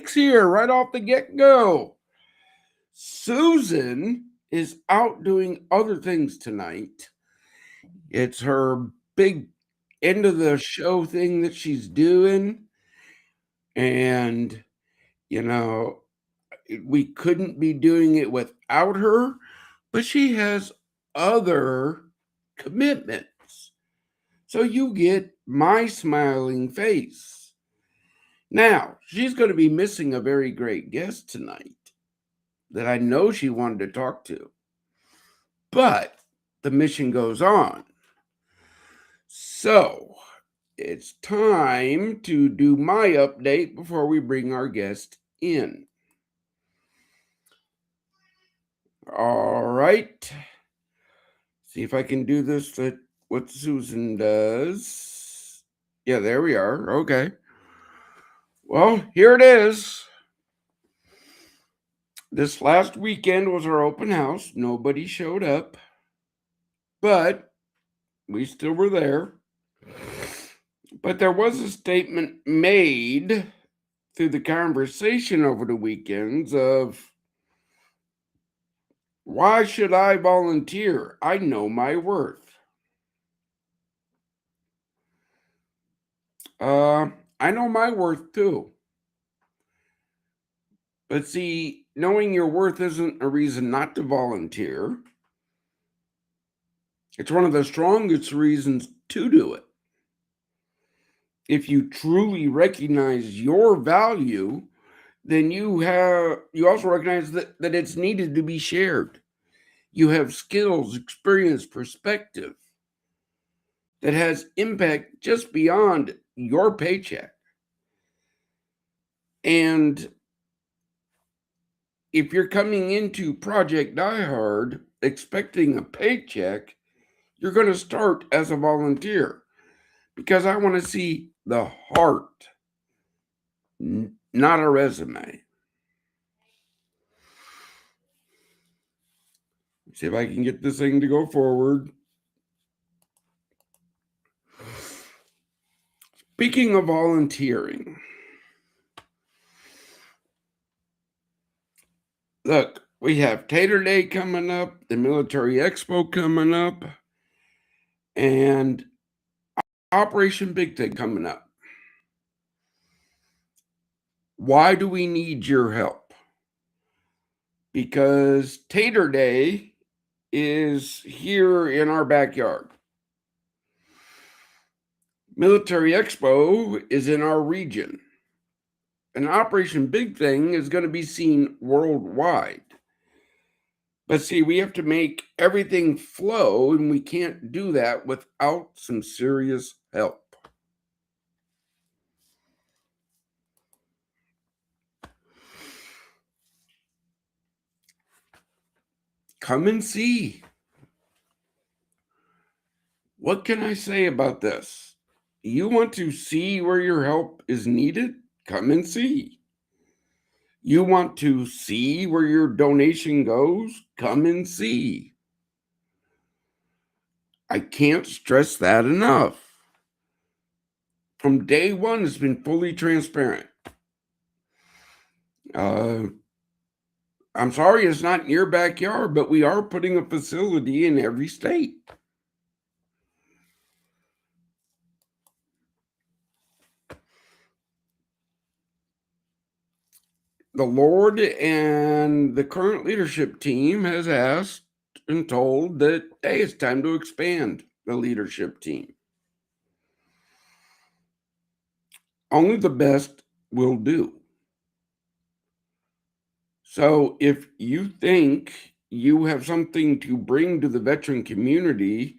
mistakes here right off the get-go. Susan is out doing other things tonight. It's her big end of the show thing that she's doing. And, you know, we couldn't be doing it without her, but she has other commitments. So you get my smiling face. Now, she's going to be missing a very great guest tonight that I know she wanted to talk to. But the mission goes on. So it's time to do my update before we bring our guest in. All right. See if I can do this at what Susan does. Yeah, there we are. Okay. Well, here it is. This last weekend was our open house. Nobody showed up, but we still were there. But there was a statement made through the conversation over the weekends of, why should I volunteer? I know my worth. I know my worth too. But see, knowing your worth isn't a reason not to volunteer. It's one of the strongest reasons to do it. If you truly recognize your value, then you also recognize that it's needed to be shared. You have skills, experience, perspective that has impact just beyond your paycheck. And if you're coming into Project Die Hard expecting a paycheck, you're going to start as a volunteer, because I want to see the heart, not a resume. See if I can get this thing to go forward. Speaking of volunteering, look, we have Tater Day coming up, the Military Expo coming up, and Operation Big Thing coming up. Why do we need your help? Because Tater Day is here in our backyard. Military Expo is in our region. And Operation Big Thing is going to be seen worldwide. But see, we have to make everything flow, and we can't do that without some serious help. Come and see. What can I say about this? You want to see where your help is needed? Come and see. You want to see where your donation goes? Come and see. I can't stress that enough. From day one, it's been fully transparent. I'm sorry it's not in your backyard, but we are putting a facility in every state. The Lord and the current leadership team has asked and told that, hey, it's time to expand the leadership team. Only the best will do. So if you think you have something to bring to the veteran community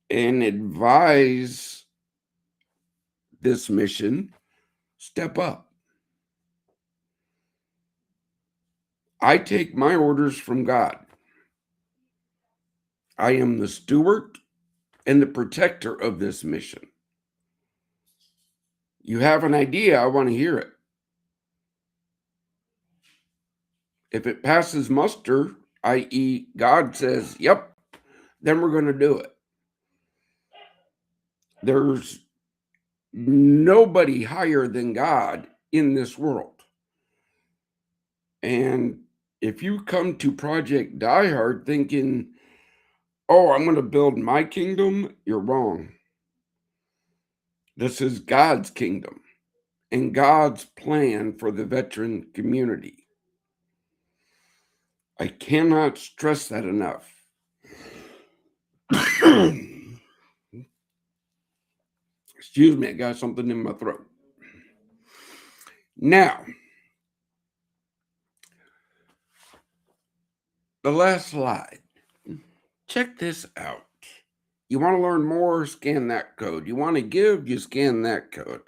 and advise this mission, step up. I take my orders from God. I am the steward and the protector of this mission. You have an idea, I want to hear it. If it passes muster, i.e., God says, yep, then we're going to do it. There's nobody higher than God in this world. And if you come to Project Die Hard thinking, oh, I'm going to build my kingdom, you're wrong. This is God's kingdom and God's plan for the veteran community. I cannot stress that enough. Excuse me, I got something in my throat. Now, the last slide. Check this out. You want to learn more? Scan that code. You want to give? You scan that code.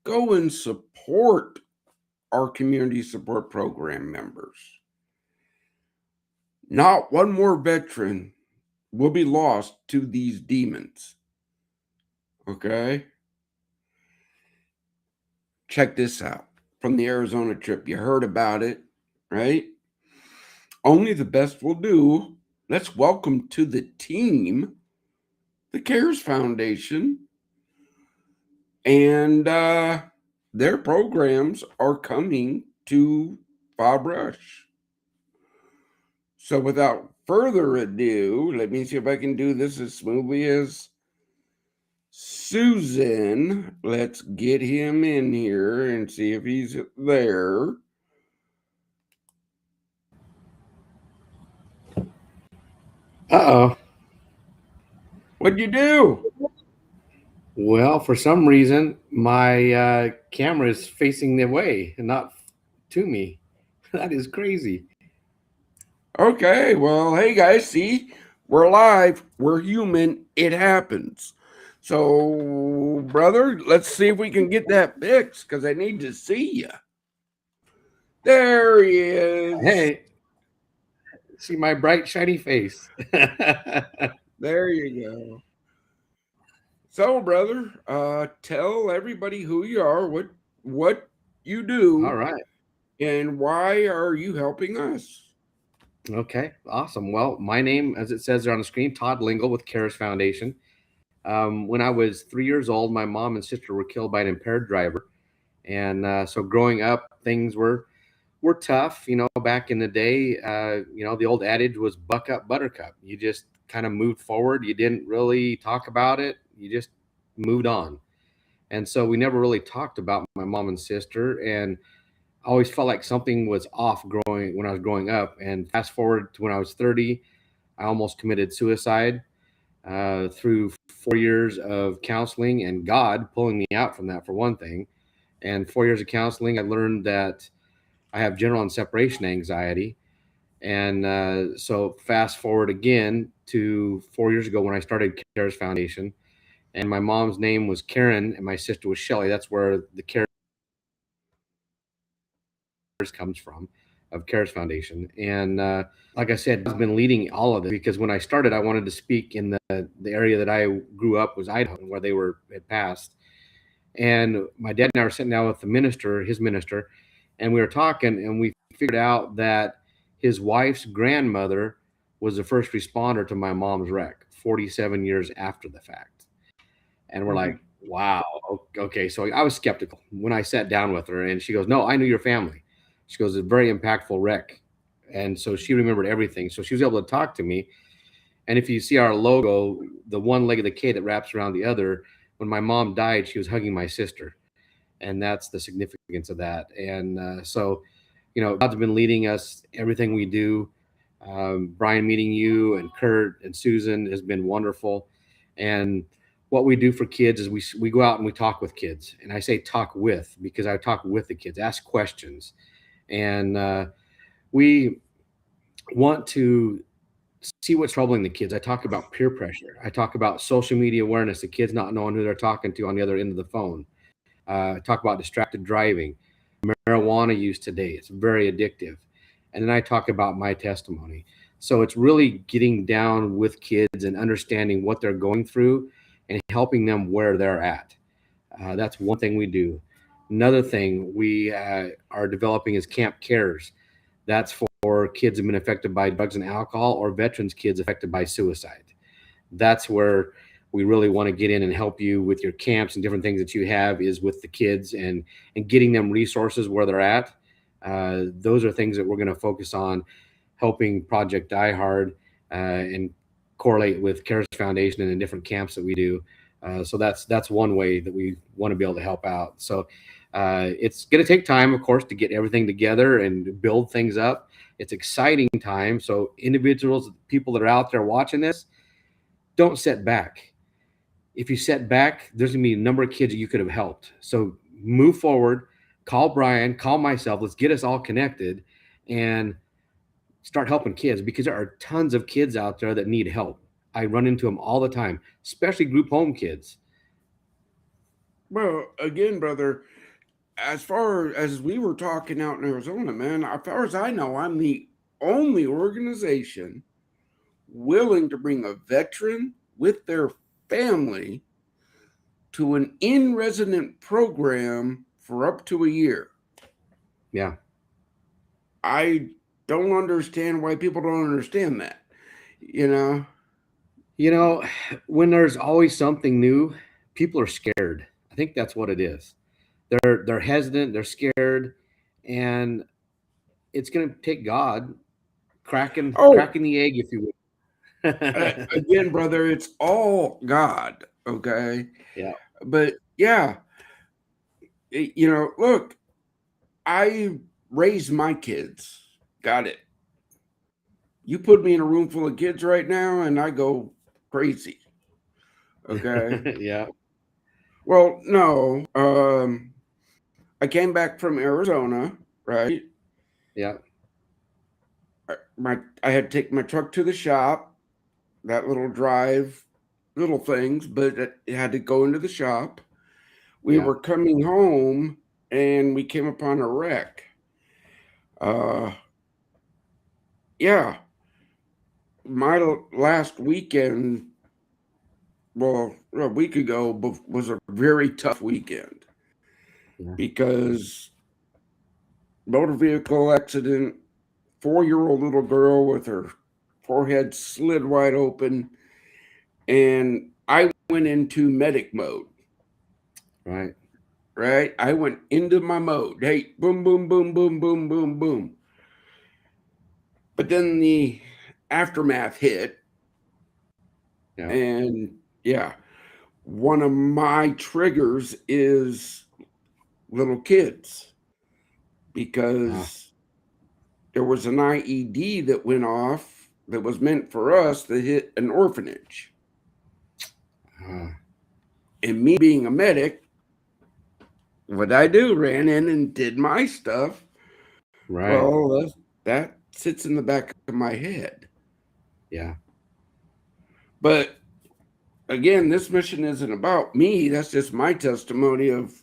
Go and support our community support program members. Not one more veteran will be lost to these demons. Okay? Check this out from the Arizona trip. You heard about it, right? Only the best will do. Let's welcome to the team the CARES Foundation. And their programs are coming to Fabrush. So without further ado, let me see if I can do this as smoothly as Susan. Let's get him in here and see if he's there. Uh-oh. What'd you do? Well, for some reason, my camera is facing the way and not to me. That is crazy. Okay, well, hey guys, see, we're live, we're human, it happens. So, brother, let's see if we can get that fixed because I need to see you. There he is. Hey, see my bright, shiny face. There you go. So, brother, tell everybody who you are, what you do, All right. and why are you helping us? Okay, awesome. Well, my name, as it says there on the screen, Todd Lingle with CARES Foundation. When I was 3 years old, my mom and sister were killed by an impaired driver. And so growing up, things were tough. Back in the day, the old adage was buck up, buttercup. You just kind of moved forward. You didn't really talk about it. You just moved on. And so we never really talked about my mom and sister. And I always felt like something was off growing when I was growing up. And fast forward to when I was 30, I almost committed suicide through 4 years of counseling and God pulling me out from that, for one thing. And 4 years of counseling, I learned that I have general and separation anxiety. And so fast forward again to 4 years ago when I started CARES Foundation, and my mom's name was Karen and my sister was Shelly. That's where the CARES comes from, of CARES Foundation. And like I said, I've been leading all of this because when I started, I wanted to speak in the area that I grew up was Idaho, where they had passed. And my dad and I were sitting down with his minister, and we were talking, and we figured out that his wife's grandmother was the first responder to my mom's wreck 47 years after the fact. And we're like, wow, okay. So I was skeptical when I sat down with her, and she goes, no, I knew your family. She goes, it's a very impactful wreck. And so she remembered everything. So she was able to talk to me. And if you see our logo, the one leg of the K that wraps around the other, when my mom died, she was hugging my sister. And that's the significance of that. And God's been leading us, everything we do. Brian, meeting you and Kurt and Susan has been wonderful. And what we do for kids is we go out and we talk with kids. And I say talk with because I talk with the kids, ask questions. And we want to see what's troubling the kids. I talk about peer pressure. I talk about social media awareness, the kids not knowing who they're talking to on the other end of the phone. Talk about distracted driving, marijuana use today. It's very addictive. And then I talk about my testimony. So it's really getting down with kids and understanding what they're going through and helping them where they're at. That's one thing we do. Another thing we are developing is Camp Cares. That's for kids who've been affected by drugs and alcohol or veterans kids affected by suicide. That's where we really want to get in and help you with your camps and different things that you have is with the kids and getting them resources where they're at. Those are things that we're going to focus on, helping Project Die Hard and correlate with CARES Foundation and the different camps that we do. So that's one way that we want to be able to help out. So it's going to take time, of course, to get everything together and build things up. It's exciting time. So individuals, people that are out there watching this, don't set back. If you set back, there's going to be a number of kids that you could have helped. So move forward, call Brian, call myself. Let's get us all connected and start helping kids, because there are tons of kids out there that need help. I run into them all the time, especially group home kids. Well, again, brother, as far as we were talking out in Arizona, man, as far as I know, I'm the only organization willing to bring a veteran with their family to an in-resident program for up to a year. Yeah. I don't understand why people don't understand that. You know? You know, when there's always something new, people are scared. I think that's what it is. They're hesitant, they're scared, and it's going to take God Oh, cracking the egg, if you will. again, brother, it's all God, okay? Yeah. But yeah, look, I raised my kids. Got it. You put me in a room full of kids right now and I go crazy. Okay. Yeah. Well, no. I came back from Arizona, right? Yeah. I had to take my truck to the shop, that little drive, little things, but it had to go into the shop. We Yeah. were coming home and we came upon a wreck. Uh, yeah, my last weekend, well, a week ago, was a very tough weekend Yeah. because motor vehicle accident, 4-year-old little girl with her forehead slid wide open, and I went into medic mode. Right. Right? I went into my mode. Hey, boom, boom, boom, boom, boom, boom, boom. But then the aftermath hit, Yeah. and yeah, one of my triggers is little kids Uh, because there was an IED that went off that was meant for us that hit an orphanage. uh, And me being a medic, what I do, ran in and did my stuff. right. Well, that sits in the back of my head. Yeah. But again, this mission isn't about me. That's just my testimony of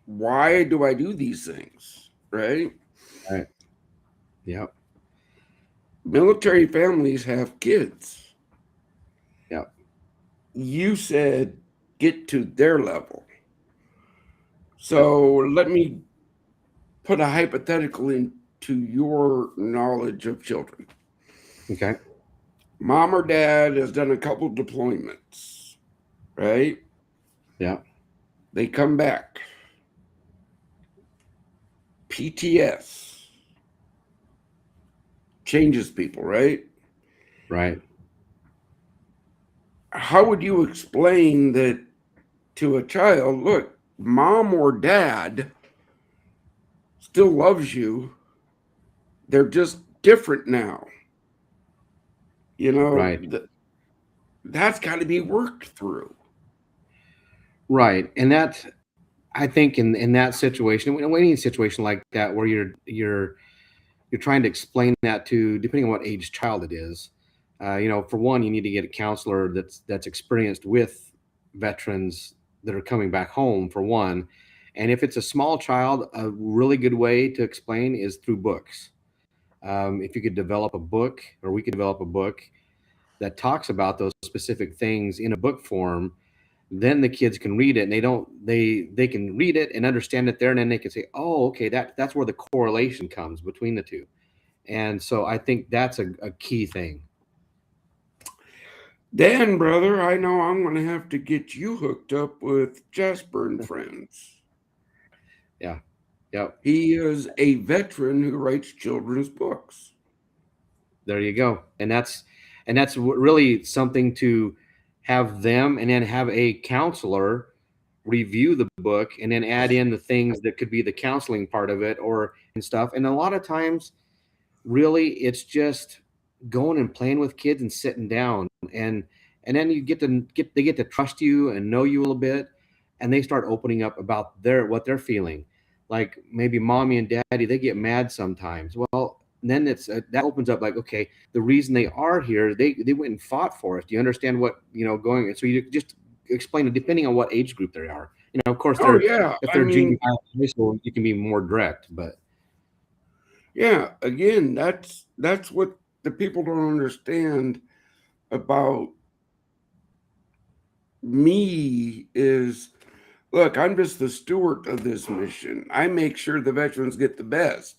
why do I do these things, right? Right. Yeah. Military families have kids. Yeah. You said get to their level. Yep. So let me put a hypothetical into your knowledge of children. Okay. Mom or dad has done a couple deployments, right? Yeah. They come back. PTS changes people, right? Right. How would you explain that to a child? Look, mom or dad still loves you. They're just different now. You know, Right. that's got to be worked through. Right. And that, I think, in that situation, in any situation like that, where you're trying to explain that to, depending on what age child it is, for one, you need to get a counselor that's experienced with veterans that are coming back home, for one. And if it's a small child, a really good way to explain is through books. If you could develop a book, or we could develop a book that talks about those specific things in a book form, then the kids can read it, and they can read it and understand it there, and then they can say, oh, okay, that's where the correlation comes between the two. And so I think that's a key thing. Dan, brother, I know I'm going to have to get you hooked up with Jasper and friends. Yeah. Yep. He is a veteran who writes children's books. There you go. And that's really something to have them, and then have a counselor review the book and then add in the things that could be the counseling part of it or and stuff. And a lot of times really it's just going and playing with kids and sitting down, and then you they get to trust you and know you a little bit, and they start opening up about what they're feeling. Like maybe mommy and daddy, they get mad sometimes. Well, then it's that opens up, like, okay, the reason they are here, they went and fought for us. Do you understand what, going? So you just explain it depending on what age group they are. Of course, Oh yeah, if I they're junior mean, high school, you can be more direct, but yeah. Again, that's what the people don't understand about me is, look, I'm just the steward of this mission. I make sure the veterans get the best.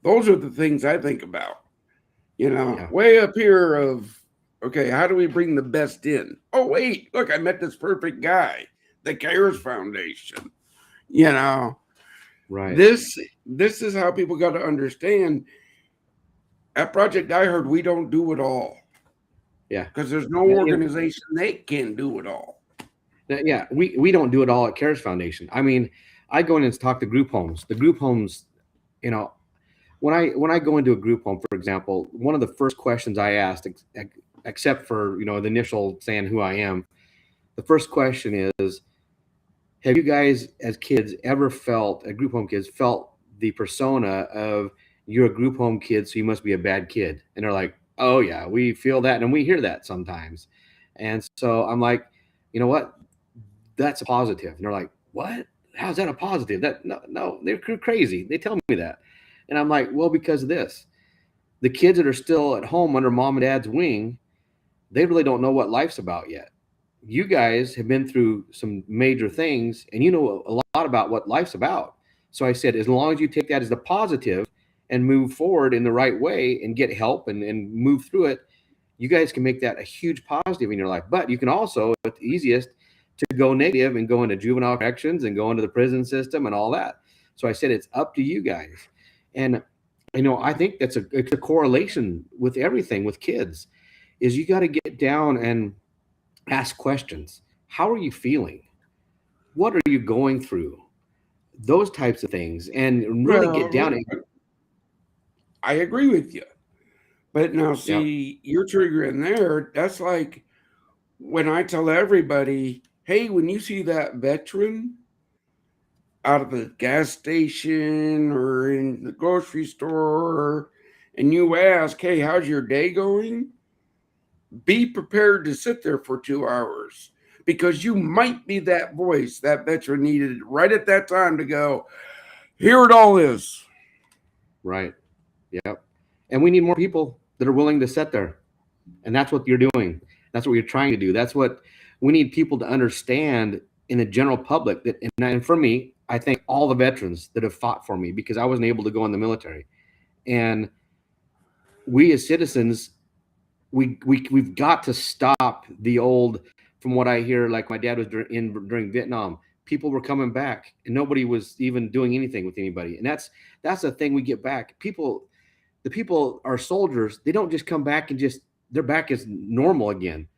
Those are the things I think about. yeah. Way up here of, okay, how do we bring the best in? Oh, wait, look, I met this perfect guy, the CARES Foundation. You know, Right. this is how people got to understand. At Project I Heard, we don't do it all Yeah. because there's no Yeah, organization that can do it all. yeah, we don't do it all at CARES Foundation. I mean, I go in and talk to group homes. The group homes, you know, when I go into a group home, for example, one of the first questions I asked, except for the initial saying who I am, the first question is, have you guys as kids ever felt, group home kids felt the persona of, you're a group home kid, so you must be a bad kid? And they're like, oh yeah, we feel that, and we hear that sometimes. And so I'm like, you know what? That's a positive. And they're like, what? How's that a positive? That no, they're crazy. They tell me that. And I'm like, well, because of this. The kids that are still at home under mom and dad's wing, they really don't know what life's about yet. You guys have been through some major things, and you know a lot about what life's about. So I said, as long as you take that as a positive and move forward in the right way and get help and move through it, you guys can make that a huge positive in your life. But you can also, it's easiest to go negative and go into juvenile corrections and go into the prison system and all that. So I said, it's up to you guys. And I think it's a correlation with everything with kids, is you got to get down and ask questions. How are you feeling? What are you going through? Those types of things, and really get Well, down and I agree with you. But now, yeah, see, you're triggering there. That's like when I tell everybody, hey, when you see that veteran out of the gas station or in the grocery store, and you ask, hey, how's your day going? Be prepared to sit there for 2 hours because you might be that voice that veteran needed right at that time to go, here it all is. right, yeah. And we need more people that are willing to sit there, and that's what you're doing. That's what you're trying to do. That's what we need, people to understand in the general public. That, and for me, I thank all the veterans that have fought for me, because I wasn't able to go in the military. And we as citizens, we've got to stop the old, from what I hear, like my dad was during Vietnam, people were coming back and nobody was even doing anything with anybody. And that's the thing we get back. The people are soldiers. They don't just come back and just, they're back as normal again.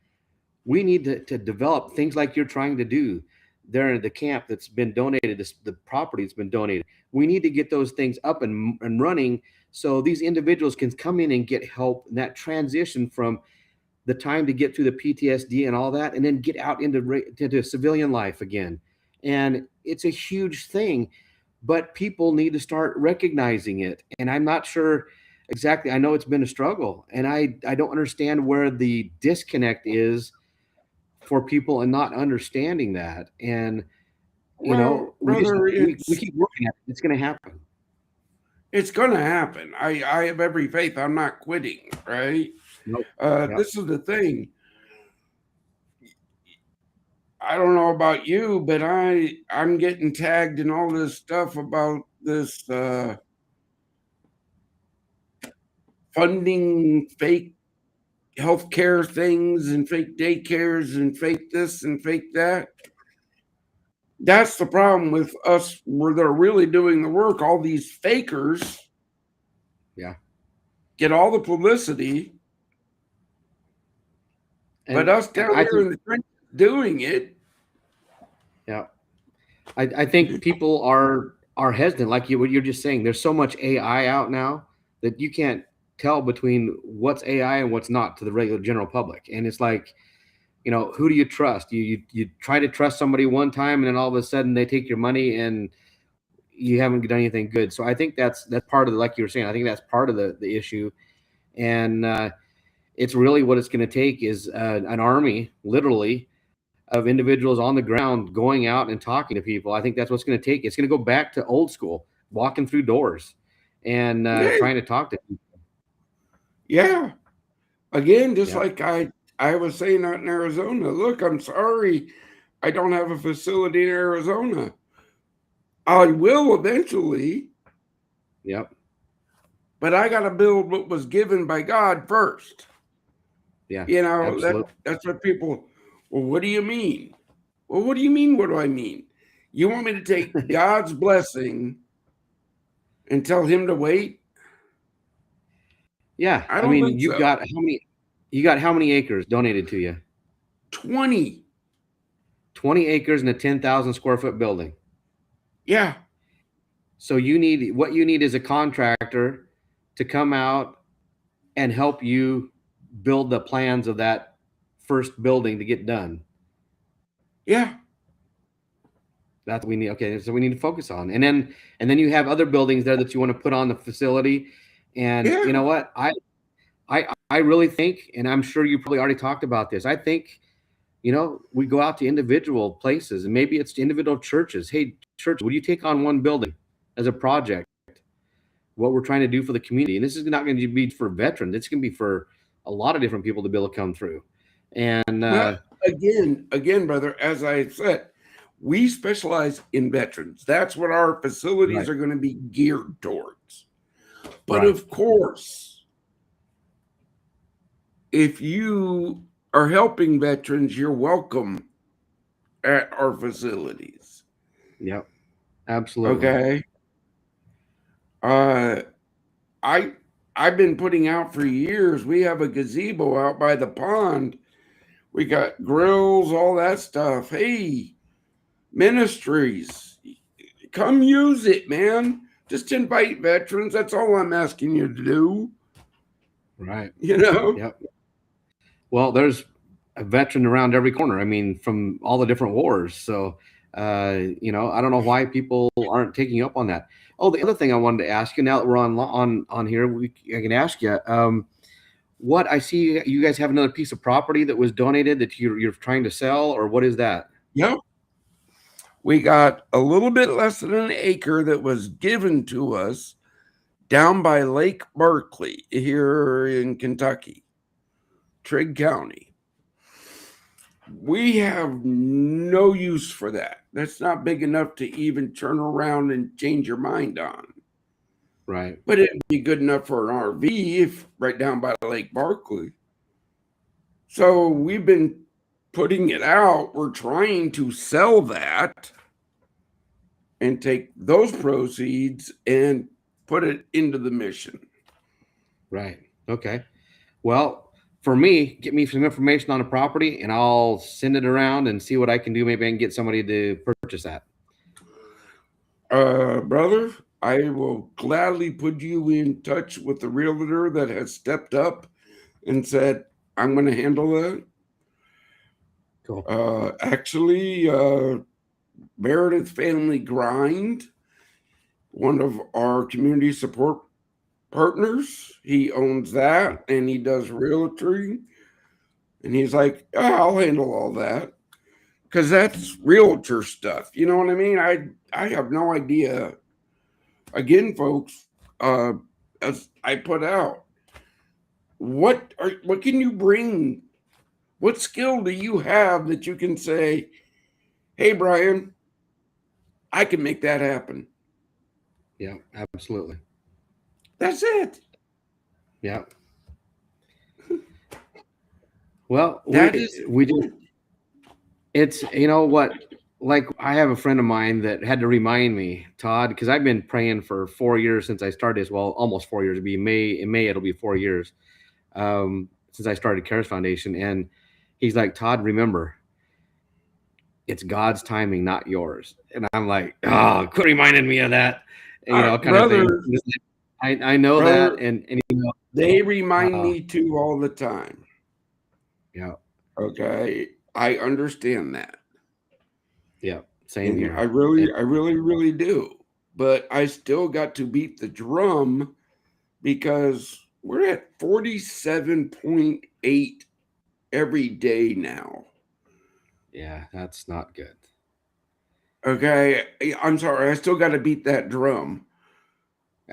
We need to develop things like you're trying to do there in the camp that's been donated, the property that's been donated. We need to get those things up and running, so these individuals can come in and get help in that transition from the time to get through the PTSD and all that, and then get out into civilian life again. And it's a huge thing, but people need to start recognizing it. And I'm not sure exactly. I know it's been a struggle, and I don't understand where the disconnect is for people and not understanding that. And Well, we just brother, we keep working at it. It's going to happen. it's gonna happen. I have every faith. I'm not quitting, right? Nope. Yep. This is the thing. I don't know about you, but I'm getting tagged in all this stuff about this funding fake healthcare things and fake daycares and fake this and fake that. That's the problem with us where they're really doing the work. All these fakers Yeah. get all the publicity, but And us down I here think, in the trenches doing it. yeah, I think people are hesitant, like what you're just saying. There's so much AI out now that you can't tell between what's AI and what's not to the regular general public. And it's like, who do you trust? You try to trust somebody one time, and then all of a sudden they take your money and you haven't done anything good. So I think that's part of the, like you were saying, I think that's part of the issue. And it's really what it's going to take is an army, literally, of individuals on the ground going out and talking to people. I think that's what's going to take. It's going to go back to old school, walking through doors and Yeah, trying to talk to people. yeah. Again, just Yeah. like I was saying out in Arizona. Look, I'm sorry, I don't have a facility in Arizona. I will eventually, Yep. but I got to build what was given by God first. Yeah. You know Absolutely. that's what people. Well, what do you mean? Well, what do you mean? What do I mean? You want me to take God's blessing and tell him to wait? Yeah. I I don't mean, think so. you got how many acres donated to you? 20. 20 acres and a 10,000 square foot building. Yeah. So what you need is a contractor to come out and help you build the plans of that first building to get done. Yeah. That's what we need. Okay, so we need to focus on, and then you have other buildings there that you want to put on the facility. And Yeah. you know what? I really think, and I'm sure you probably already talked about this. I think, we go out to individual places, and maybe it's to individual churches. Hey, church, would you take on one building as a project? What we're trying to do for the community, and this is not going to be for veterans. It's going to be for a lot of different people to be able to come through. And Well, again, brother, as I said, we specialize in veterans. That's what our facilities right, are going to be geared towards. But right, of course, if you are helping veterans, you're welcome at our facilities. yep, absolutely, Okay. Uh I I've been putting out for years. We have a gazebo out by the pond. We got grills, all that stuff. Hey, ministries, come use it, man. Just invite veterans. That's all I'm asking you to do. right, You know? yep. Well, there's a veteran around every corner. I mean, from all the different wars. So, I don't know why people aren't taking up on that. Oh, the other thing I wanted to ask you, now that we're on here, I can ask you. What I see, you guys have another piece of property that was donated that you're trying to sell, or what is that? Yep. We got a little bit less than an acre that was given to us down by Lake Berkeley here in Kentucky, Trigg County. We have no use for that. That's not big enough to even turn around and change your mind on. Right, But it'd be good enough for an RV if right down by Lake Berkeley. So we've been putting it out. We're trying to sell that and take those proceeds and put it into the mission. right. Okay. Well, for me, get me some information on the property, and I'll send it around and see what I can do. Maybe I can get somebody to purchase that. Brother, I will gladly put you in touch with the realtor that has stepped up and said, I'm going to handle that. Cool. Actually, Meredith Family Grind, one of our community support partners, he owns that and he does realty. And he's like, oh, I'll handle all that because that's realtor stuff. You know what I mean? I have no idea. Again, folks, uh, as I put out, what can you bring? What skill do you have that you can say, hey, Brian, I can make that happen? Yeah, absolutely. That's it. Yeah. Well, That is we just it. it's, what like I have a friend of mine that had to remind me, Todd, because I've been praying for 4 years since I started this. Well, almost 4 years. It'll be May. In May, it'll be 4 years since I started Cares Foundation. And he's like, Todd, remember, it's God's timing, not yours. And I'm like, oh, quit reminding me of that, kind of thing. Brother, I know that, brother, and they remind uh, me too all the time. yeah, Okay, I understand that, yeah, same and here. I really, really do. But I still got to beat the drum because we're at 47.8 every day now. Yeah, that's not good. Okay, I'm sorry, I still got to beat that drum.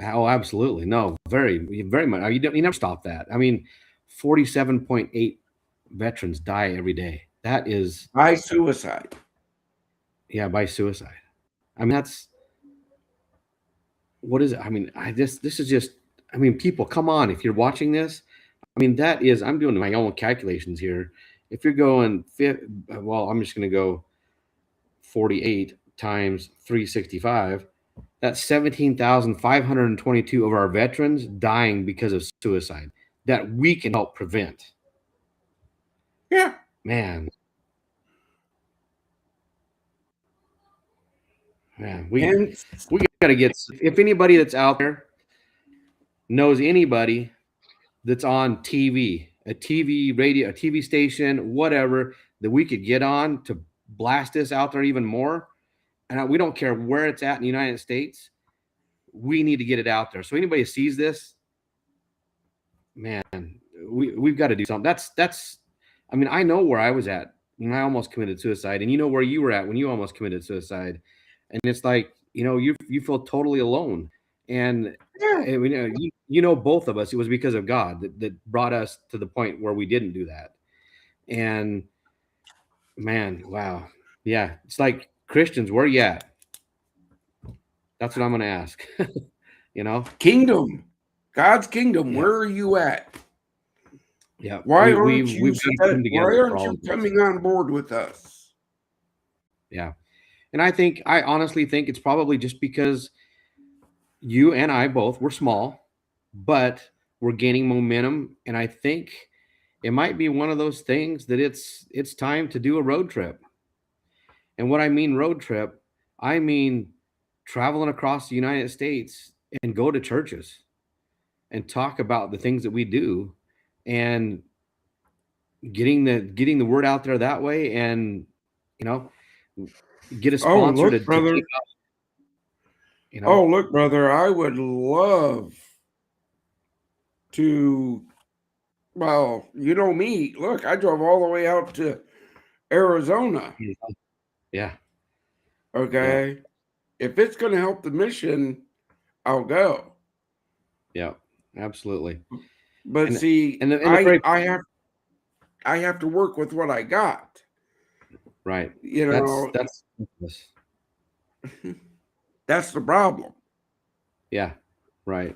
Oh, absolutely. No, very much. You never stop that. I mean, 47.8 veterans die every day. That is, By suicide. yeah, by suicide. I mean, that's what is it? I mean, this is just. I mean, people, come on. If you're watching this, I mean, that is. I'm doing my own calculations here. If you're going, well, I'm just going to go 48 times 365. That's 17,522 of our veterans dying because of suicide that we can help prevent. Yeah. Man, man, Hence, we got to get. If anybody that's out there knows anybody that's on TV, a TV radio, a TV station, whatever, that we could get on to blast this out there even more, and we don't care where it's at in the United States, we need to get it out there. So anybody sees this, man, we've got to do something. That's. I mean, I know where I was at when I almost committed suicide, and you know where you were at when you almost committed suicide, and it's like, you feel totally alone, and yeah. you know both of us. It was because of God that brought us to the point where we didn't do that, and man, wow, yeah, it's like, Christians, where you at? That's what I'm going to ask. you know, Kingdom, God's kingdom. yeah, Where are you at? yeah, Why aren't you we've got to come why together for aren't all you of this. coming on board with us? Yeah. And I honestly think it's probably just because you and I both were small, but we're gaining momentum. And I think it might be one of those things that it's time to do a road trip. And what I mean road trip, I mean traveling across the United States and go to churches and talk about the things that we do, and getting the word out there that way, and you know get a Oh, sponsor look, to brother. take off, you know. Oh, look, brother. I would love to. Well, you know me. Look, I drove all the way out to Arizona. Yeah. Yeah. Okay. If it's going to help the mission, I'll go. Yeah, absolutely. But And see, and the very I have to work with what I got. right. You That's know, that's that's the problem. yeah, right.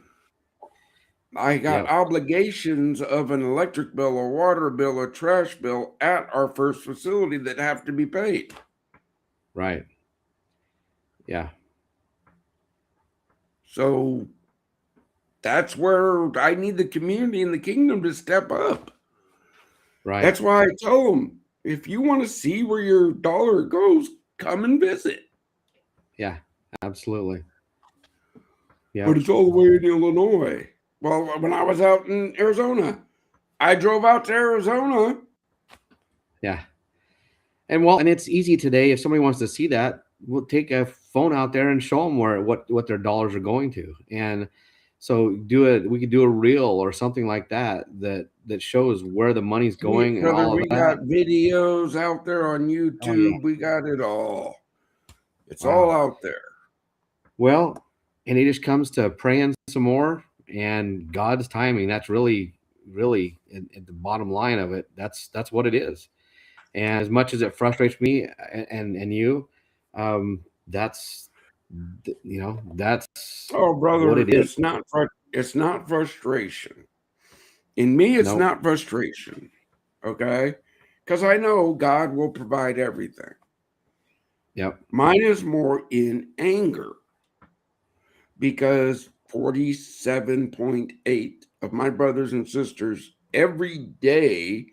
I got Yep, obligations of an electric bill, a water bill, a trash bill at our first facility that have to be paid. right. Yeah, So that's where I need the community and the kingdom to step up. right. That's why I tell them, if you want to see where your dollar goes, come and visit. Yeah, absolutely. Yep. But it's all the way in Illinois. Well, when I was out in Arizona, I drove out to Arizona. Yeah. And it's easy today. If somebody wants to see that, we'll take a phone out there and show them what their dollars are going to. And so we could do a reel or something like that shows where the money's going and Brother, all of we that. got videos out there on Oh yeah. YouTube. We got it all. It's all Wow. out there. Well, and it just comes to praying some more and God's timing. That's really, really at the bottom line of it. That's what it is. And as much as it frustrates me and you, that's that's Oh, what brother, it is. it's not frustration. In me, it's No, not frustration. Okay? Because I know God will provide everything. Yep. Mine is more in anger because 47.8 of my brothers and sisters every day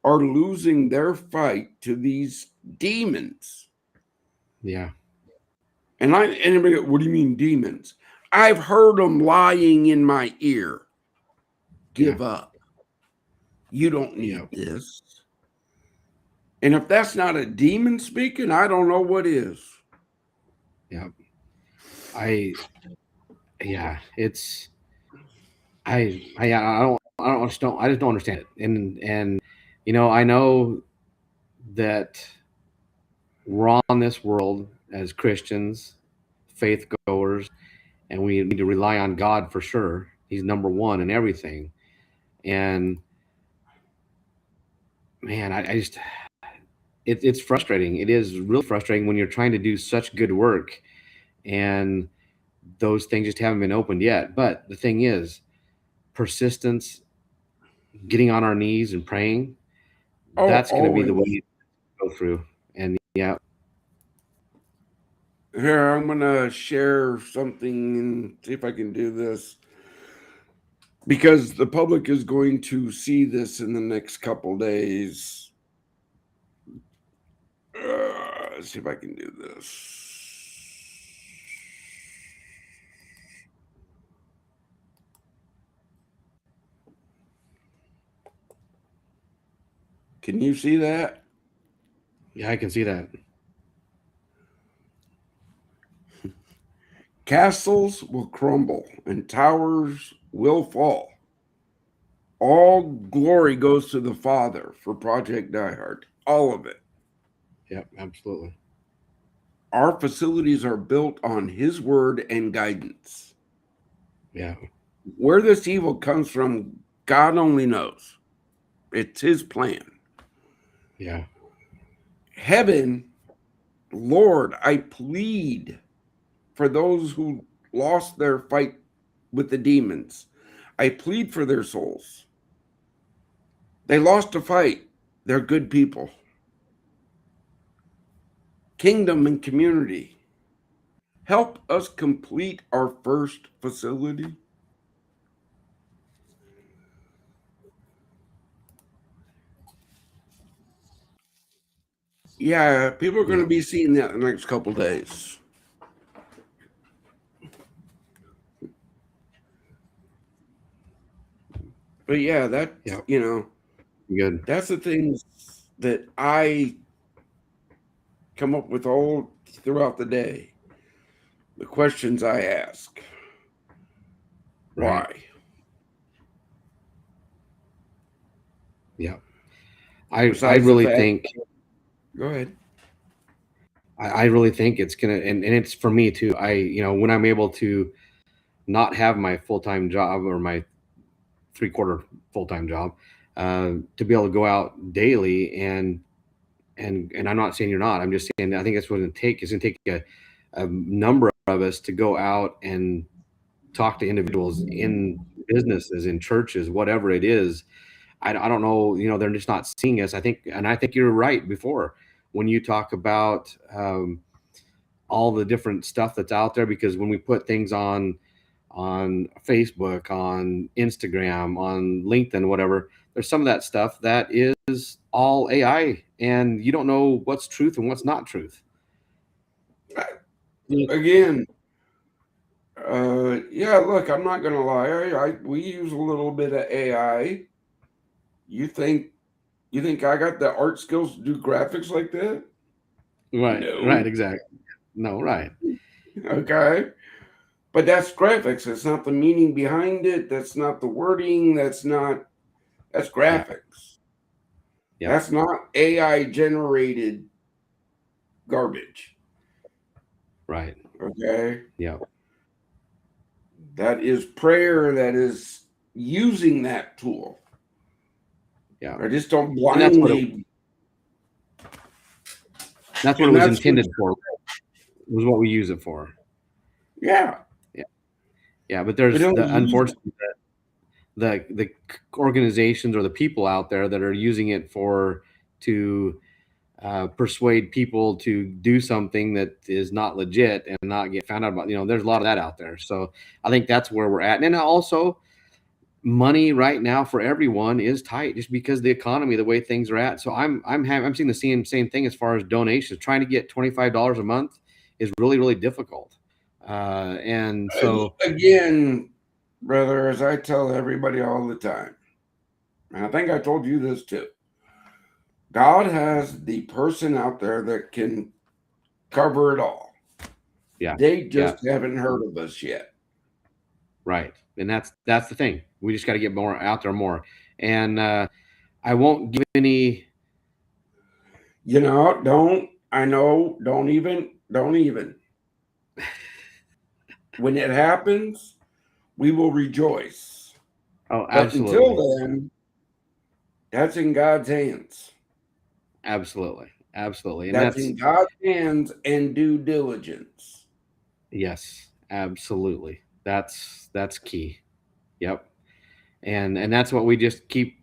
are losing their fight to these demons. Yeah. And everybody go, what do you mean demons? I've heard them lying in my ear. Yeah. Give up. You don't Yep. need this. And if that's not a demon speaking, I don't know what is. Yep. I yeah. It's I just don't understand it. And I know that we're on this world as Christians, faith goers, and we need to rely on God for sure. He's number one in everything. And man, I just it's frustrating. It is really frustrating when you're trying to do such good work and those things just haven't been opened yet. But the thing is, persistence, getting on our knees and praying, Oh, that's going to be the way always. to go through. And yeah, Here, I'm going to share something and see if I can do this because the public is going to see this in the next couple days. Let's see if I can do this. Can you see that? yeah, I can see that. Castles will crumble and towers will fall. All glory goes to the Father for Project Die Hard. All of it. Yep, absolutely. Our facilities are built on His word and guidance. Yeah, Where this evil comes from, God only knows. It's His plan. yeah, Heaven, Lord, I plead for those who lost their fight with the demons. I plead for their souls. They lost a fight. They're good people. Kingdom and community. Help us complete our first facility. Yeah, people are going yeah, to be seeing that in the next couple days. But yeah, yeah. Good. that's the things that I come up with all throughout the day. The questions I ask. Right. Why? Yeah. I Besides the really fact, think go ahead. I really think it's gonna and it's for me too. When I'm able to not have my full time job or my 3/4 full time job, to be able to go out daily and I'm not saying you're not. I'm just saying I think that's what it's take. It's gonna take a number of us to go out and talk to individuals in businesses, in churches, whatever it is. I don't know. They're just not seeing us. I think you're right before when you talk about all the different stuff that's out there, because when we put things on Facebook, on Instagram, on LinkedIn, whatever, there's some of that stuff that is all AI, and you don't know what's truth and what's not truth. Yeah. Again, yeah, look, I'm not gonna lie. We use a little bit of AI. You think I got the art skills to do graphics like that? Right, No. right, exactly. No, right. Okay. But that's graphics. That's not the meaning behind it. That's not the wording. That's Yeah, graphics. yep, That's not AI generated garbage. right, Okay. yep, That is prayer. That is using that tool. yeah. I just don't And that's what it blindly, that's what it and was that's what, intended for. Was what we use it for. yeah. Yeah, yeah. But We there's don't the use, unfortunately the organizations or the people out there that are using it for to persuade people to do something that is not legit and not get found out about. There's a lot of that out there. So I think that's where we're at. And then also, money right now for everyone is tight just because the economy, the way things are at. So I'm seeing the same thing as far as donations. Trying to get $25 a month is really, really difficult. And so Again, brother, as I tell everybody all the time, and I think I told you this too, God has the person out there that can cover it all. yeah, They yeah, just haven't heard of us yet. right. And that's the thing. We just got to get more out there more. And I won't give any. Don't even. When it happens, we will rejoice. Oh, But until absolutely, then, that's in God's hands. absolutely, absolutely. And That's that's in God's hands and due diligence. yes, absolutely. That's key. Yep. And that's what we just keep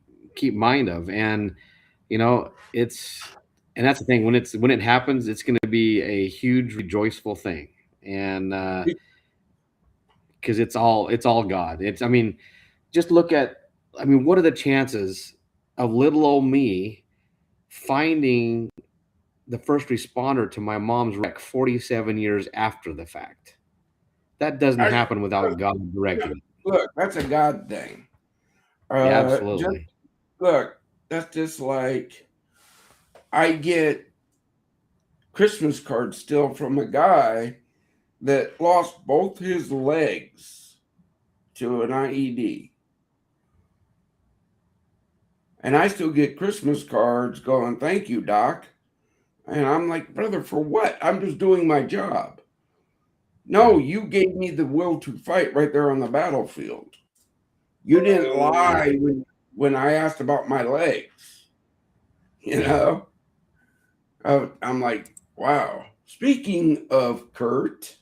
mind of. And it's and that's the thing, when it happens, it's going to be a huge rejoiceful thing. And because it's all God. It's, I mean, just look at, I mean, what are the chances of little old me finding the first responder to my mom's wreck 47 years after the fact? That doesn't I, happen without God look, directing it. look, that's a God thing. Yeah, Just absolutely. look, that's just like I get Christmas cards still from a guy that lost both his legs to an IED. And I still get Christmas cards going, "Thank you, Doc." And I'm like, "Brother, for what? I'm just doing my job." No, Yeah. you gave me the will to fight right there on the battlefield. You didn't Yeah. lie when I asked about my legs. You Yeah. know, I'm like, wow. Speaking of Kurt,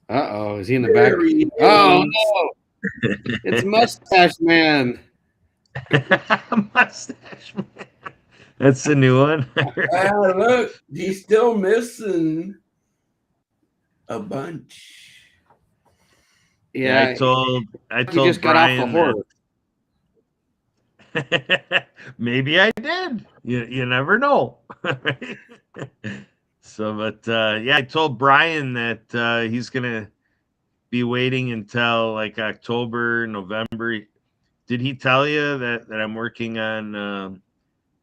Uh-oh, is he in the there back? he Oh is. no, it's Mustache Man. Mustache Man. That's the new one. Ah, look, he's still missing a bunch. Yeah, Yeah, I he just told got off the Brian horse. that maybe I did. You never know. So, but yeah, I told Brian that he's gonna be waiting until like October, November. Did he tell you that I'm working on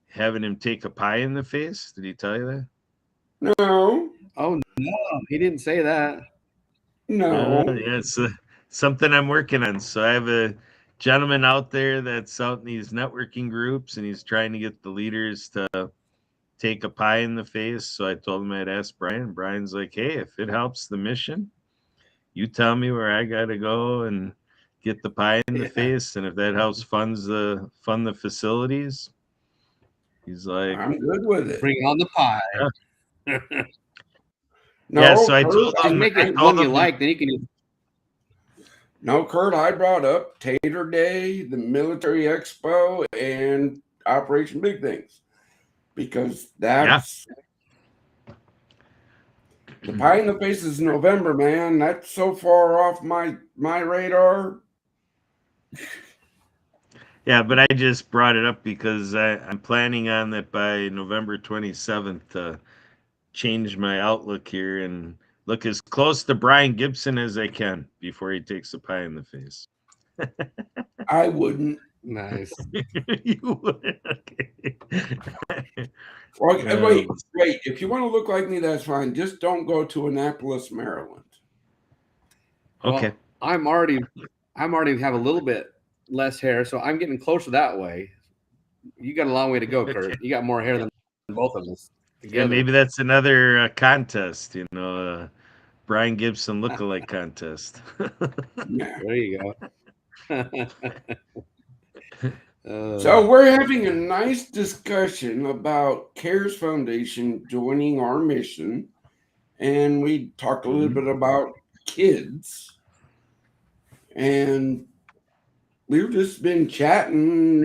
having him take a pie in the face? Did he tell you that? No, Oh no, he didn't say that. no. Yeah, it's something I'm working on. So I have a gentleman out there that's out in these networking groups, and he's trying to get the leaders to take a pie in the face. So I told him I'd ask Brian. Brian's like, "Hey, if it helps the mission, you tell me where I got to go and get the pie in the Yeah, face, and if that helps fund the facilities." He's like, I'm good with it. Bring on the pie. "Yeah." Yeah, No, so Kurt, Just I make it told one you him, like, then you can. no, Kurt, I brought up Tater Day, the Military Expo, and Operation Big Things because yeah, that's the pie in the face is November, man. That's so far off my radar. yeah, but I just brought it up because I'm planning on that by November 27th to change my outlook here and look as close to Brian Gibson as I can before he takes a pie in the face. I wouldn't. Nice. You would, okay. Well, wait, Um, wait. If you want to look like me, that's fine. Just don't go to Annapolis, Maryland. okay. Well, I'm already have a little bit less hair, so I'm getting closer that way. You got a long way to go, Okay. Kurt. You got more hair than both of us Yeah, together. maybe that's another contest, Brian Gibson lookalike contest. Yeah. There you go. So we're having a nice discussion about CARES Foundation joining our mission, and we talked a little Mhm. bit about kids, and we've just been chatting,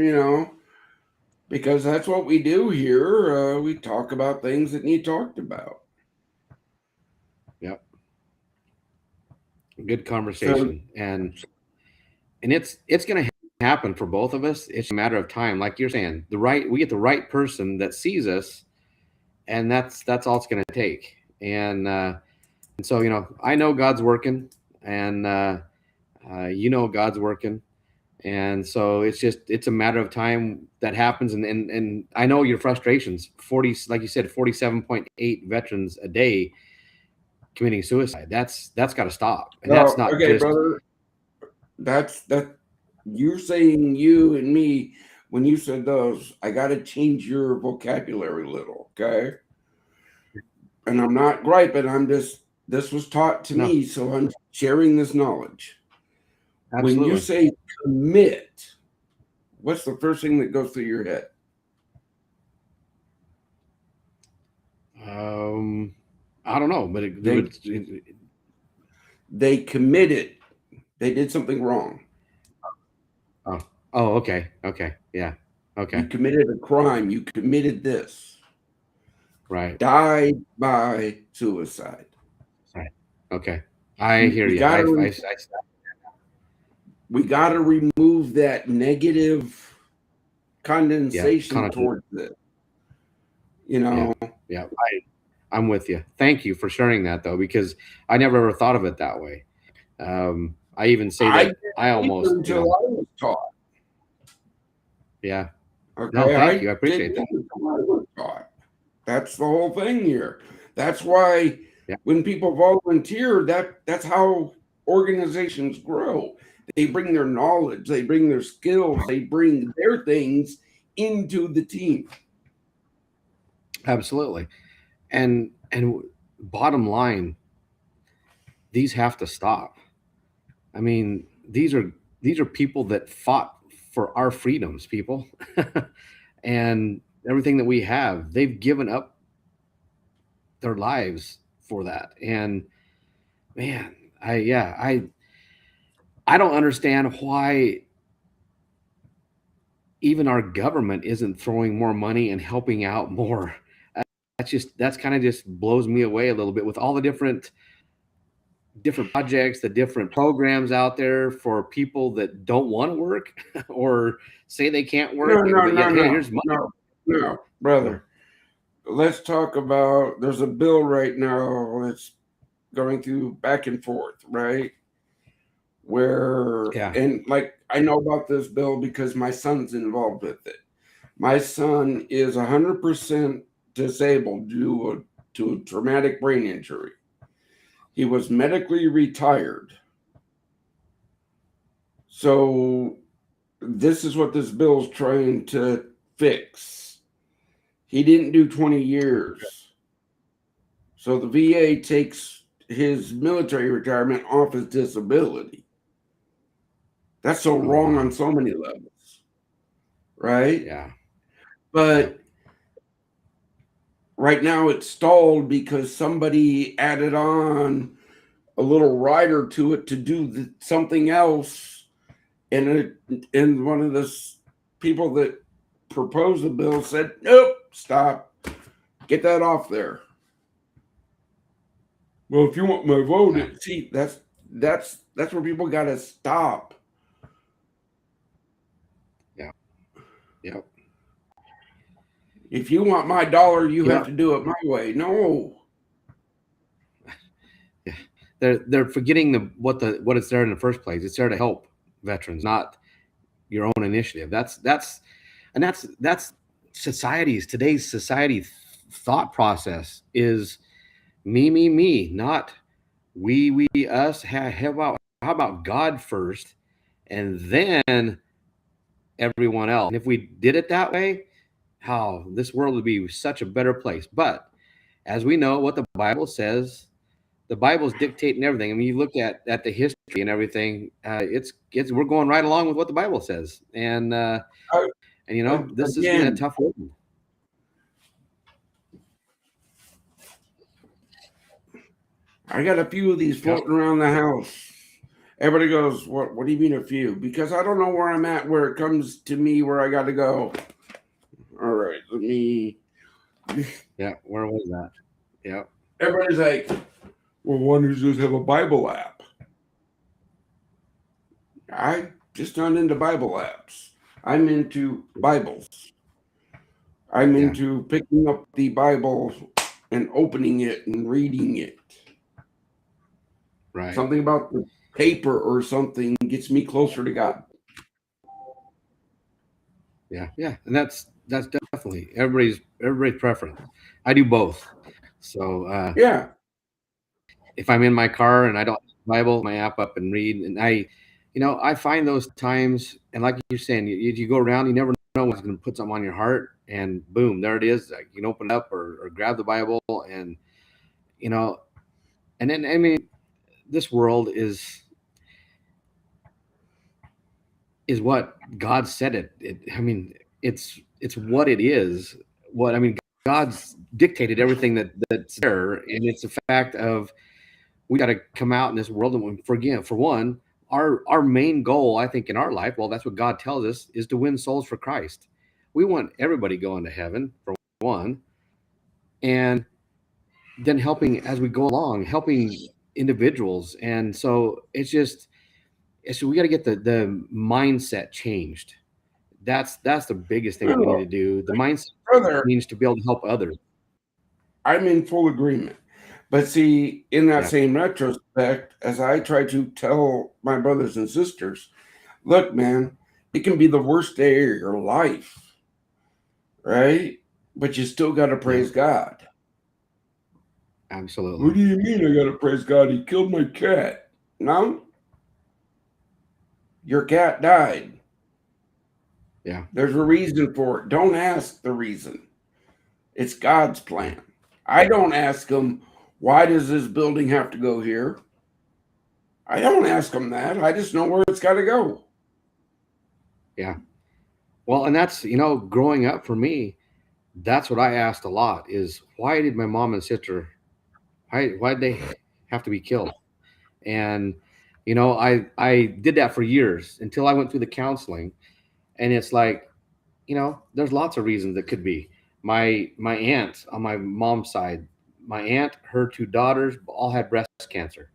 because that's what we do here. We talk about things that need talked about. Yep. Good So, conversation. And it's going to happen for both of us. It's a matter of time. Like you're saying, we get the right person that sees us, and that's all it's going to take. And so, I know God's working, and God's working. And so it's a matter of time that happens. And I know your frustrations, 40, like you said, 47.8 veterans a day committing suicide. That's got to stop. And that's not okay, just, brother. That you're saying you and me. When you said those, I got to change your vocabulary a little, okay? And I'm not griping. This was taught to me, so I'm sharing this knowledge. Absolutely. When you say commit, what's the first thing that goes through your head? I don't know, but they committed. They did something wrong. Oh, okay. Yeah. Okay. You committed a crime. You committed this. Right. Died by suicide. Right. Okay. I hear you. We got to remove that negative condensation towards it. Yeah. I'm with you. Thank you for sharing that, though, because I never ever thought of it that way. I even say that I almost until I was taught. Yeah. Okay. No, thank you. I appreciate that. I was taught. That's the whole thing here. That's why when people volunteer, that's how organizations grow. They bring their knowledge, they bring their skills, they bring their things into the team. Absolutely. And bottom line, these have to stop. I mean, these are people that fought for our freedoms, people. And everything that we have, they've given up their lives for that. And man, I don't understand why even our government isn't throwing more money and helping out more. That's kind of just blows me away a little bit with all the different projects, the different programs out there for people that don't want to work or say they can't work. Here's money. No, brother. Let's talk about, there's a bill right now that's going through back and forth, right? And like, I know about this bill because my son's involved with it. My son is 100% disabled due to a traumatic brain injury. He was medically retired. So this is what this bill is trying to fix. He didn't do 20 years. So the VA takes his military retirement off his disability. That's so wrong on so many levels, right? Yeah. But right now it's stalled because somebody added on a little rider to it to do something else. And one of the people that proposed the bill said, nope, stop, get that off there. Well, if you want my vote, see, that's where people got to stop. Yep. If you want my dollar, you have to do it my way. No. They're forgetting what it's there in the first place. It's there to help veterans, not your own initiative. That's today's society thought process is me, not we, us. How about God first and then everyone else? And if we did it that way, this world would be such a better place. But as we know what the Bible says, the Bible's dictating everything. I mean, you look at the history and everything, we're going right along with what the Bible says. And this has been a tough one. I got a few of these floating around the house. Everybody goes, what do you mean a few? Because I don't know where I'm at, where it comes to me, where I got to go. All right, let me. Yeah, where was that? Yeah, Everybody's like, well, why don't you just have a Bible app? I just not into Bible apps. I'm into Bibles. I'm yeah, into picking up the Bible and opening it and reading it. right. Something about the paper or something gets me closer to God. Yeah, and that's definitely everybody's preference. I do both. So Yeah. if I'm in my car and I don't have the Bible, my app up and read, and I find those times, and like you're saying, you go around, you never know what's going to put something on your heart, and boom, there it is. Like, you can open it up or grab the Bible, and you know, and then I mean, this world is what God said I mean, it's what it is. What I mean, God's dictated everything that's there, and it's a fact of we got to come out in this world and for one, our main goal, I think, in our life, well, that's what God tells us, is to win souls for Christ. We want everybody going to heaven for one, and then helping as we go along, helping individuals, and so we got to get the mindset changed. That's the biggest thing that we need to No, do. The mindset brother, means to be able to help others. I'm in full agreement. But see, in that Yeah, same retrospect, as I try to tell my brothers and sisters, look, man, it can be the worst day of your life, right? But you still got to yeah, praise God. What absolutely. do you mean I got to praise God? He killed my cat. No, your cat died. Yeah, There's a reason for it. Don't ask the reason. It's God's plan. I don't ask him, why does this building have to go here? I don't ask him that. I just know where it's got to go. yeah. Well, and that's, growing up for me, that's what I asked a lot is, why did my mom and sister, why did they have to be killed? And I did that for years until I went through the counseling, and it's like, there's lots of reasons that could be. My aunt on my mom's side, my aunt, her two daughters all had breast cancer.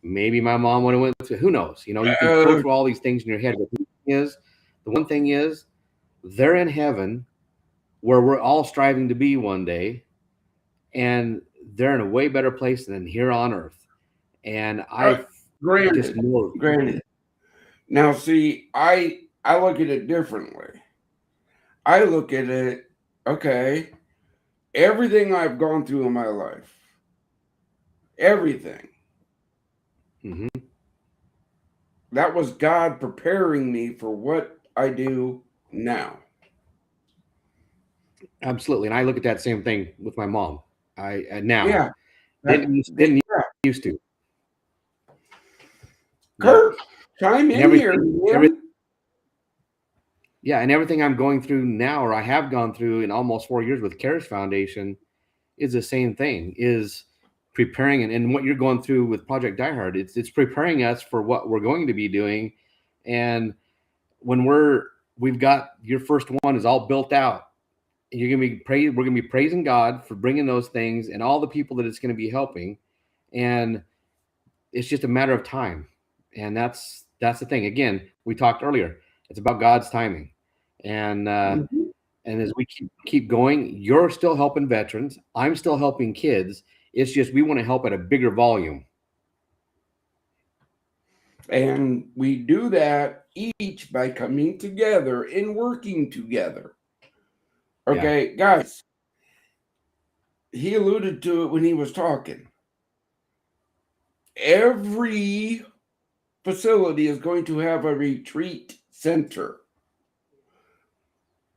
Maybe my mom would have went through, who knows? You can go Uh, through all these things in your head. But the one thing is, they're in heaven where we're all striving to be one day, and they're in a way better place than here on earth. And uh, I just granted, know, granted. Now, see, I look at it differently. I look at it, okay, everything I've gone through in my life, everything, mhm, that was God preparing me for what I do now. absolutely. And I look at that same thing with my mom. I now Yeah, that, didn't yeah. used to. Yeah, Kurt, chime and in here, every man. yeah, and everything I'm going through now, or I have gone through in almost 4 years with CARES Foundation, is the same thing. Is preparing, and what you're going through with Project Die Hard. It's preparing us for what we're going to be doing, and when we've got your first one is all built out. You're gonna be we're gonna be praising God for bringing those things and all the people that it's going to be helping, and it's just a matter of time. And that's the thing. Again, we talked earlier. It's about God's timing, and Mhm. and as we keep going, you're still helping veterans. I'm still helping kids. It's just we want to help at a bigger volume. And we do that each by coming together and working together. Yeah, Okay, guys, he alluded to it when he was talking. Every facility is going to have a retreat center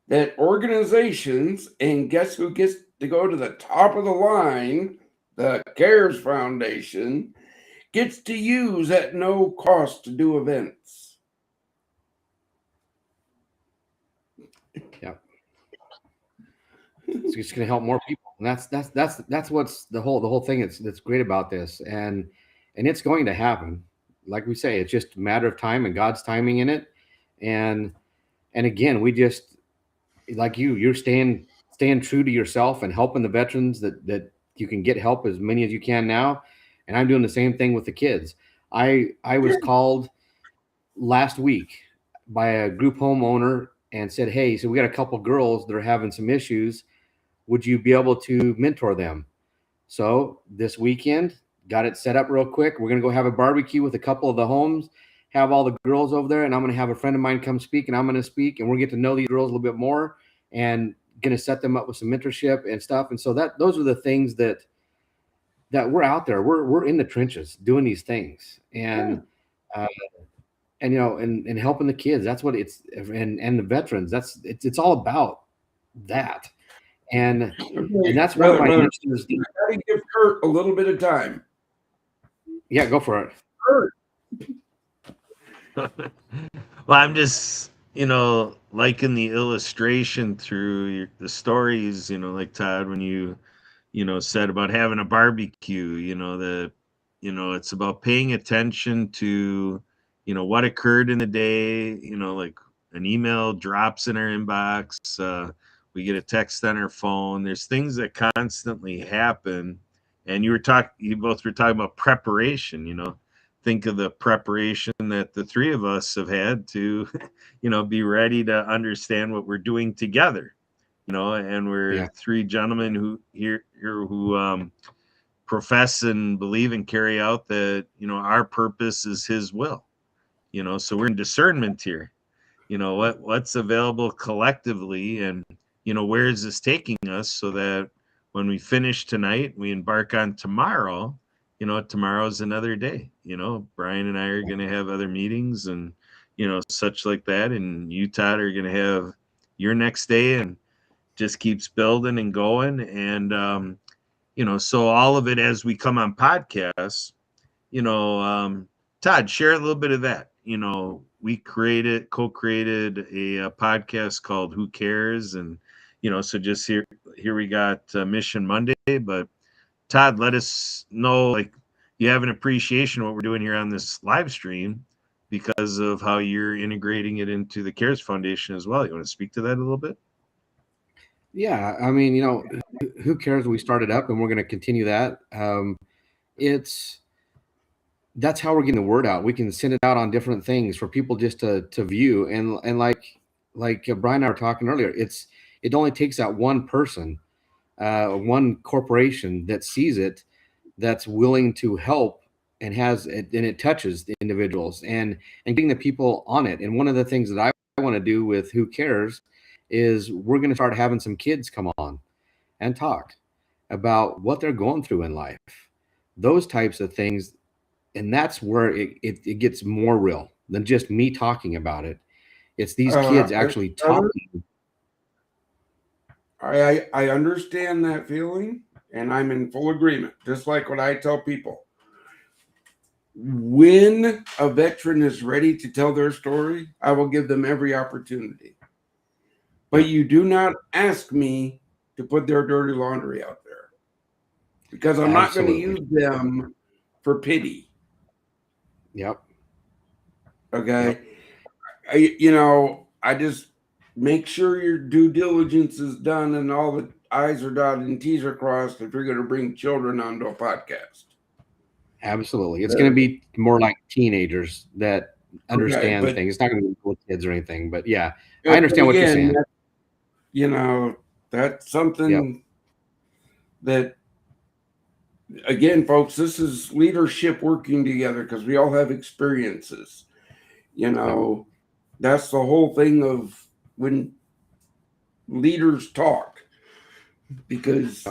that organizations, and guess who gets to go to the top of the line? The CARES Foundation gets to use at no cost to do events. yeah. It's just going to help more people, and that's what's the whole thing that's great about this, and it's going to happen. Like we say, it's just a matter of time and God's timing in it, and again, we just like you're staying true to yourself and helping the veterans that you can get help as many as you can now. And I'm doing the same thing with the kids. I was called last week by a group home owner and said, hey, so we got a couple girls that are having some issues. Would you be able to mentor them? So this weekend, got it set up real quick. We're going to go have a barbecue with a couple of the homes, have all the girls over there, and I'm going to have a friend of mine come speak, and I'm going to speak, and we're going to get to know these girls a little bit more and going to set them up with some mentorship and stuff. And so those are the things that we're out there. We're in the trenches doing these things. And and and helping the kids. That's what it's, and the veterans. It's all about that. And that's one of my listeners. I gotta give Kurt a little bit of time. Yeah, go for it. Kurt. Well, I'm just, liking the illustration through the stories, like Todd, when you said about having a barbecue, it's about paying attention to, what occurred in the day, like an email drops in our inbox, we get a text on our phone. There's things that constantly happen. And you both were talking about preparation, think of the preparation that the three of us have had to, be ready to understand what we're doing together, and we're three gentlemen who profess and believe and carry out that, our purpose is his will, so we're in discernment here, what's available collectively, and, where is this taking us, so that when we finish tonight, we embark on tomorrow. Tomorrow's another day. Brian and I are going to have other meetings and, such like that. And you, Todd, are going to have your next day, and just keeps building and going. And, so all of it as we come on podcasts, Todd, share a little bit of that. We co-created a podcast called Who Cares? And, so just here we got Mission Monday, but Todd, let us know, like, you have an appreciation of what we're doing here on this live stream because of how you're integrating it into the CARES Foundation as well. You want to speak to that a little bit? Yeah, I mean, Who Cares? We started up, and we're going to continue that. That's how we're getting the word out. We can send it out on different things for people just to view, and like Brian and I were talking earlier, it only takes that one person, one corporation that sees it, that's willing to help, and it touches the individuals and getting the people on it. And one of the things that I want to do with Who Cares is we're going to start having some kids come on and talk about what they're going through in life, those types of things. And that's where it gets more real than just me talking about it. It's these kids actually talking. I understand that feeling, and I'm in full agreement. Just like what I tell people. When a veteran is ready to tell their story, I will give them every opportunity. But you do not ask me to put their dirty laundry out there, because I'm not going to use them for pity. Yep. Okay. I just make sure your due diligence is done and all the I's are dotted and T's are crossed if you're going to bring children onto a podcast. Absolutely. It's going to be more like teenagers that understand things. It's not going to be little kids or anything, but yeah, I understand what you're saying. That's something that, again, folks, this is leadership working together, because we all have experiences. That's the whole thing of when leaders talk, because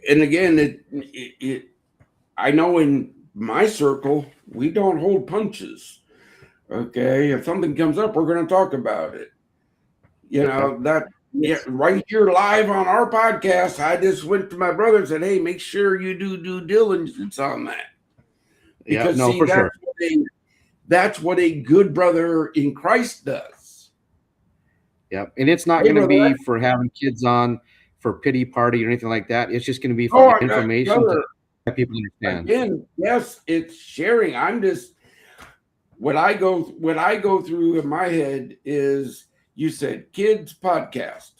and again, I know in my circle, we don't hold punches. Okay. If something comes up, we're going to talk about it. Right here live on our podcast, I just went to my brother and said, hey, make sure you do due diligence on that. Because that's what a good brother in Christ does. Yep. And it's not going to be for having kids on for pity party or anything like that. It's just going to be for information to have people understand. Again, yes, it's sharing. what I go through in my head is you said kids podcast.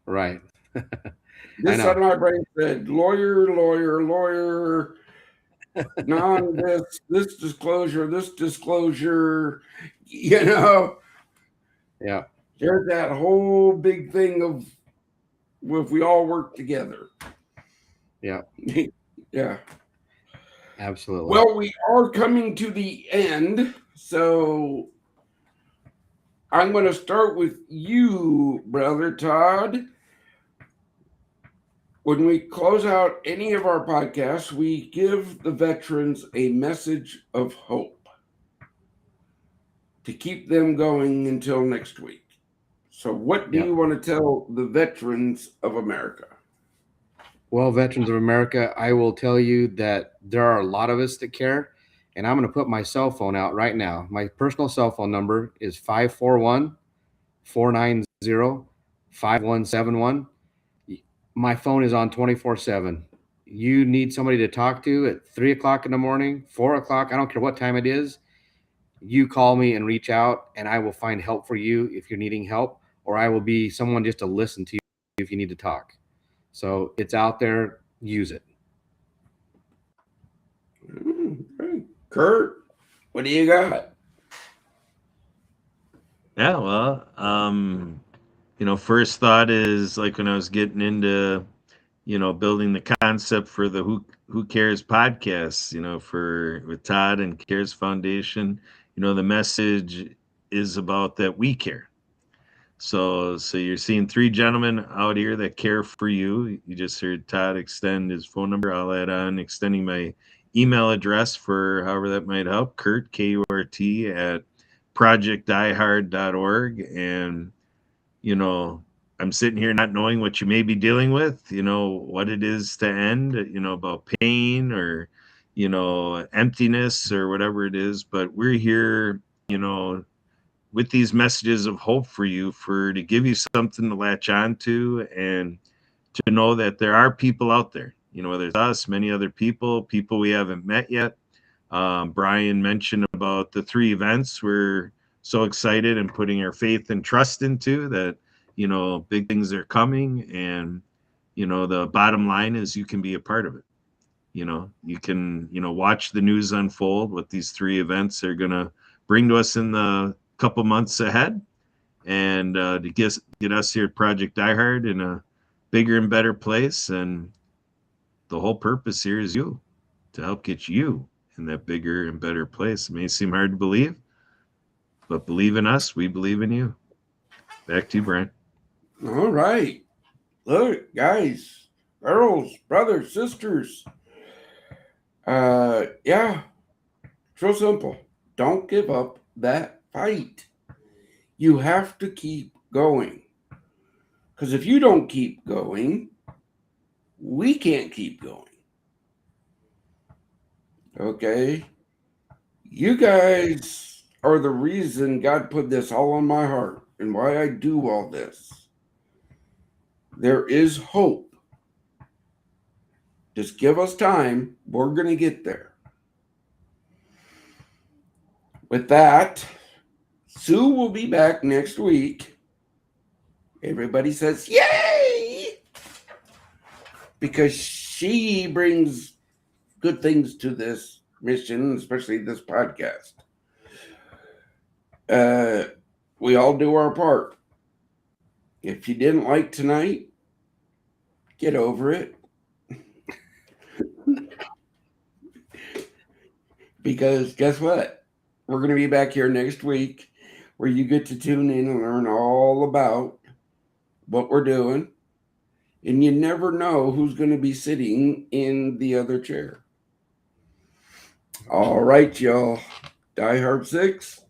Right. This know. side of my brain said lawyer, non this disclosure, you know. Yeah. There's that whole big thing of if we all work together. Yeah. Yeah. Absolutely. Well, we are coming to the end, so I'm going to start with you, Brother Todd. When we close out any of our podcasts, we give the veterans a message of hope to keep them going until next week. So, what do you want to tell the veterans of America? Well, veterans of America, I will tell you that there are a lot of us that care, and I'm going to put my cell phone out right now. My personal cell phone number is 541-490-5171. My phone is on 24/7. You need somebody to talk to at 3 o'clock in the morning, 4 o'clock, I don't care what time it is. You call me and reach out, and I will find help for you if you're needing help, or I will be someone just to listen to you if you need to talk. So it's out there. Use it. Kurt, what do you got? Yeah, well, first thought is like when I was getting into, building the concept for the Who Cares podcast, for with Todd and Cares Foundation, the message is about that we care. So you're seeing three gentlemen out here that care for you. You just heard Todd extend his phone number. I'll add on extending my email address for however that might help. Kurt, Kurt, at projectdiehard.org. And, I'm sitting here not knowing what you may be dealing with, what it is to end, about pain or, emptiness or whatever it is. But we're here, with these messages of hope for you, for to give you something to latch on to, and to know that there are people out there, there's us, many other people we haven't met yet. Brian mentioned about the 3 events we're so excited and putting our faith and trust into, that big things are coming. And the bottom line is you can be a part of it. You can watch the news unfold, what these 3 events are going to bring to us in the couple months ahead, and to get us here at Project Diehard in a bigger and better place. And the whole purpose here is you, to help get you in that bigger and better place. It may seem hard to believe, but believe in us, we believe in you. Back to you, Brian. All right. Look, guys, girls, brothers, sisters. Yeah, it's real simple. Don't give up that fight. You have to keep going. Because if you don't keep going, we can't keep going. Okay? You guys are the reason God put this all on my heart and why I do all this. There is hope. Just give us time. We're going to get there. With that, Sue will be back next week. Everybody says, yay! Because she brings good things to this mission, especially this podcast. We all do our part. If you didn't like tonight, get over it. Because guess what? We're going to be back here next week where you get to tune in and learn all about what we're doing. And you never know who's going to be sitting in the other chair. All right, y'all. Die Hard 6.